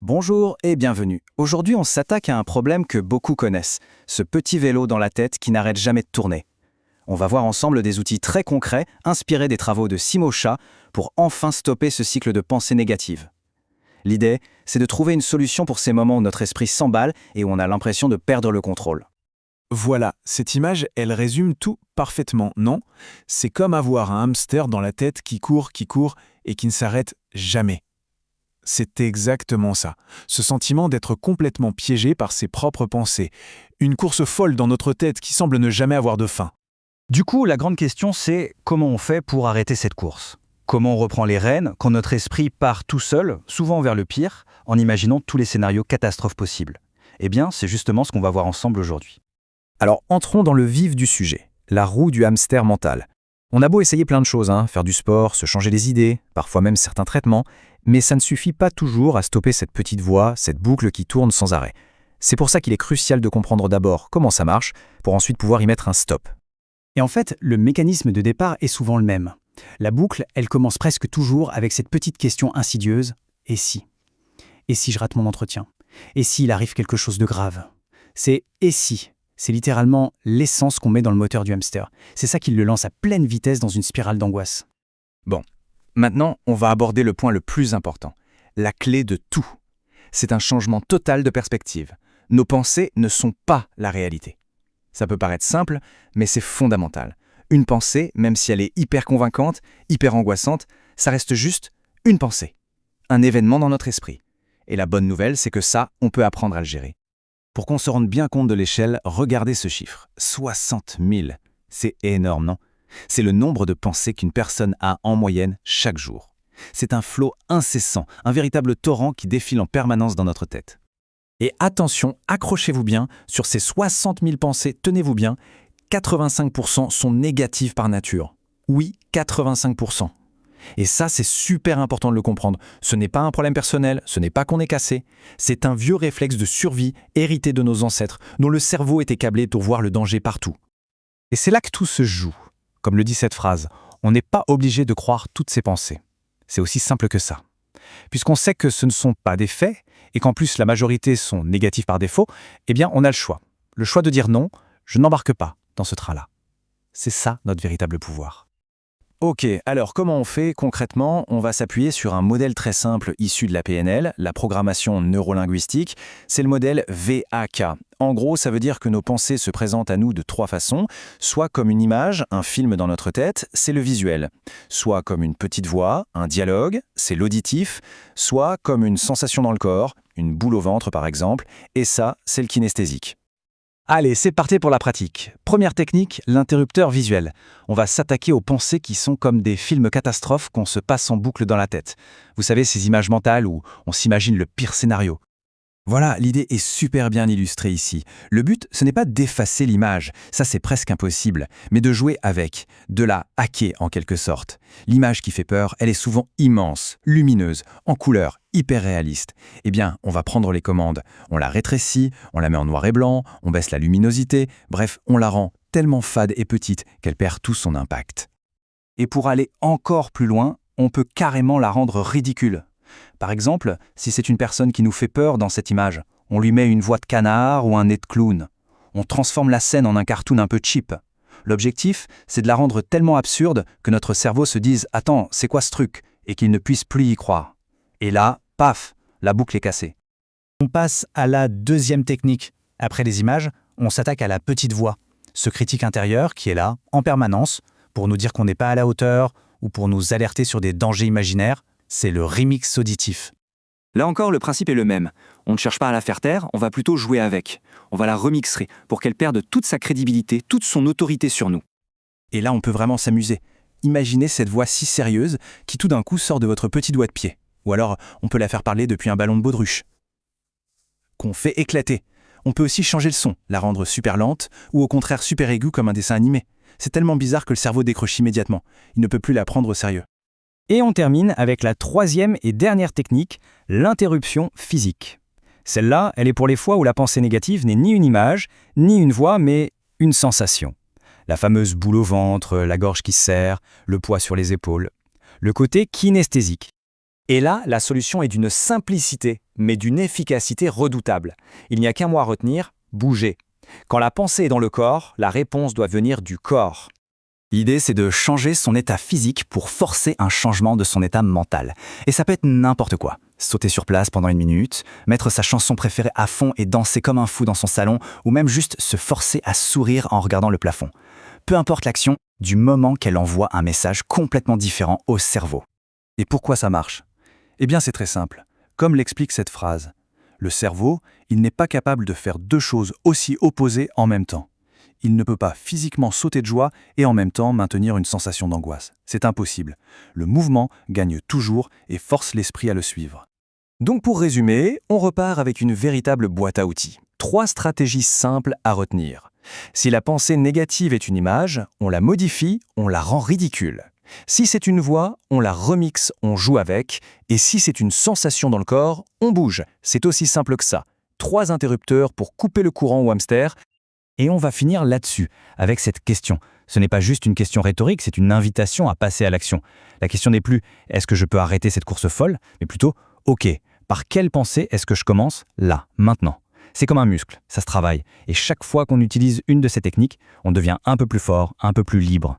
Bonjour et bienvenue. Aujourd'hui, on s'attaque à un problème que beaucoup connaissent, ce petit vélo dans la tête qui n'arrête jamais de tourner. On va voir ensemble des outils très concrets, inspirés des travaux de Simo Shah, pour enfin stopper ce cycle de pensée négative. L'idée, c'est de trouver une solution pour ces moments où notre esprit s'emballe et où on a l'impression de perdre le contrôle. Voilà, cette image, elle résume tout parfaitement, non? C'est comme avoir un hamster dans la tête qui court et qui ne s'arrête jamais. C'est exactement ça, ce sentiment d'être complètement piégé par ses propres pensées. Une course folle dans notre tête qui semble ne jamais avoir de fin. Du coup, la grande question, c'est comment on fait pour arrêter cette course? Comment on reprend les rênes quand notre esprit part tout seul, souvent vers le pire, en imaginant tous les scénarios catastrophes possibles? Eh bien, c'est justement ce qu'on va voir ensemble aujourd'hui. Alors, entrons dans le vif du sujet, la roue du hamster mental. On a beau essayer plein de choses, faire du sport, se changer les idées, parfois même certains traitements, mais ça ne suffit pas toujours à stopper cette petite voix, cette boucle qui tourne sans arrêt. C'est pour ça qu'il est crucial de comprendre d'abord comment ça marche, pour ensuite pouvoir y mettre un stop. Et en fait, le mécanisme de départ est souvent le même. La boucle, elle commence presque toujours avec cette petite question insidieuse « et si ?» Et si je rate mon entretien? Et s'il arrive quelque chose de grave? C'est « et si ?» C'est littéralement l'essence qu'on met dans le moteur du hamster. C'est ça qui le lance à pleine vitesse dans une spirale d'angoisse. Bon, maintenant, on va aborder le point le plus important, la clé de tout. C'est un changement total de perspective. Nos pensées ne sont pas la réalité. Ça peut paraître simple, mais c'est fondamental. Une pensée, même si elle est hyper convaincante, hyper angoissante, ça reste juste une pensée. Un événement dans notre esprit. Et la bonne nouvelle, c'est que ça, on peut apprendre à le gérer. Pour qu'on se rende bien compte de l'échelle, regardez ce chiffre. 60 000. C'est énorme, non? C'est le nombre de pensées qu'une personne a en moyenne chaque jour. C'est un flot incessant, un véritable torrent qui défile en permanence dans notre tête. Et attention, accrochez-vous bien, sur ces 60 000 pensées, tenez-vous bien, 85% sont négatives par nature. Oui, 85%. Et ça, c'est super important de le comprendre. Ce n'est pas un problème personnel, ce n'est pas qu'on est cassé. C'est un vieux réflexe de survie hérité de nos ancêtres, dont le cerveau était câblé pour voir le danger partout. Et c'est là que tout se joue. Comme le dit cette phrase, on n'est pas obligé de croire toutes ces pensées. C'est aussi simple que ça. Puisqu'on sait que ce ne sont pas des faits, et qu'en plus la majorité sont négatives par défaut, eh bien on a le choix. Le choix de dire non, je n'embarque pas dans ce train-là. C'est ça notre véritable pouvoir. Ok, alors comment on fait concrètement? On va s'appuyer sur un modèle très simple issu de la PNL, la programmation neurolinguistique. C'est le modèle VAK. En gros, ça veut dire que nos pensées se présentent à nous de trois façons. Soit comme une image, un film dans notre tête, c'est le visuel. Soit comme une petite voix, un dialogue, c'est l'auditif. Soit comme une sensation dans le corps, une boule au ventre par exemple, et ça, c'est le kinesthésique. Allez, c'est parti pour la pratique. Première technique, l'interrupteur visuel. On va s'attaquer aux pensées qui sont comme des films catastrophes qu'on se passe en boucle dans la tête. Vous savez, ces images mentales où on s'imagine le pire scénario. Voilà, l'idée est super bien illustrée ici. Le but, ce n'est pas d'effacer l'image, ça c'est presque impossible, mais de jouer avec, de la hacker en quelque sorte. L'image qui fait peur, elle est souvent immense, lumineuse, en couleur, hyper réaliste. Eh bien, on va prendre les commandes, on la rétrécit, on la met en noir et blanc, on baisse la luminosité, bref, on la rend tellement fade et petite qu'elle perd tout son impact. Et pour aller encore plus loin, on peut carrément la rendre ridicule. Par exemple, si c'est une personne qui nous fait peur dans cette image, on lui met une voix de canard ou un nez de clown. On transforme la scène en un cartoon un peu cheap. L'objectif, c'est de la rendre tellement absurde que notre cerveau se dise « Attends, c'est quoi ce truc ?» et qu'il ne puisse plus y croire. Et là, paf, la boucle est cassée. On passe à la deuxième technique. Après les images, on s'attaque à la petite voix, ce critique intérieur qui est là, en permanence, pour nous dire qu'on n'est pas à la hauteur ou pour nous alerter sur des dangers imaginaires. C'est le remix auditif. Là encore, le principe est le même. On ne cherche pas à la faire taire, on va plutôt jouer avec. On va la remixer pour qu'elle perde toute sa crédibilité, toute son autorité sur nous. Et là, on peut vraiment s'amuser. Imaginez cette voix si sérieuse qui tout d'un coup sort de votre petit doigt de pied. Ou alors, on peut la faire parler depuis un ballon de baudruche. Qu'on fait éclater. On peut aussi changer le son, la rendre super lente ou au contraire super aiguë comme un dessin animé. C'est tellement bizarre que le cerveau décroche immédiatement. Il ne peut plus la prendre au sérieux. Et on termine avec la troisième et dernière technique, l'interruption physique. Celle-là, elle est pour les fois où la pensée négative n'est ni une image, ni une voix, mais une sensation. La fameuse boule au ventre, la gorge qui se serre, le poids sur les épaules. Le côté kinesthésique. Et là, la solution est d'une simplicité mais d'une efficacité redoutable. Il n'y a qu'un mot à retenir, bouger. Quand la pensée est dans le corps, la réponse doit venir du corps. L'idée, c'est de changer son état physique pour forcer un changement de son état mental. Et ça peut être n'importe quoi. Sauter sur place pendant 1 minute, mettre sa chanson préférée à fond et danser comme un fou dans son salon, ou même juste se forcer à sourire en regardant le plafond. Peu importe l'action, du moment qu'elle envoie un message complètement différent au cerveau. Et pourquoi ça marche? Eh bien, c'est très simple. Comme l'explique cette phrase, le cerveau, il n'est pas capable de faire 2 choses aussi opposées en même temps. Il ne peut pas physiquement sauter de joie et en même temps maintenir une sensation d'angoisse. C'est impossible. Le mouvement gagne toujours et force l'esprit à le suivre. Donc pour résumer, on repart avec une véritable boîte à outils. 3 stratégies simples à retenir. Si la pensée négative est une image, on la modifie, on la rend ridicule. Si c'est une voix, on la remixe, on joue avec. Et si c'est une sensation dans le corps, on bouge. C'est aussi simple que ça. 3 interrupteurs pour couper le courant au hamster. Et on va finir là-dessus, avec cette question. Ce n'est pas juste une question rhétorique, c'est une invitation à passer à l'action. La question n'est plus « est-ce que je peux arrêter cette course folle ?», mais plutôt « ok, par quelle pensée est-ce que je commence là, maintenant ?» C'est comme un muscle, ça se travaille. Et chaque fois qu'on utilise une de ces techniques, on devient un peu plus fort, un peu plus libre.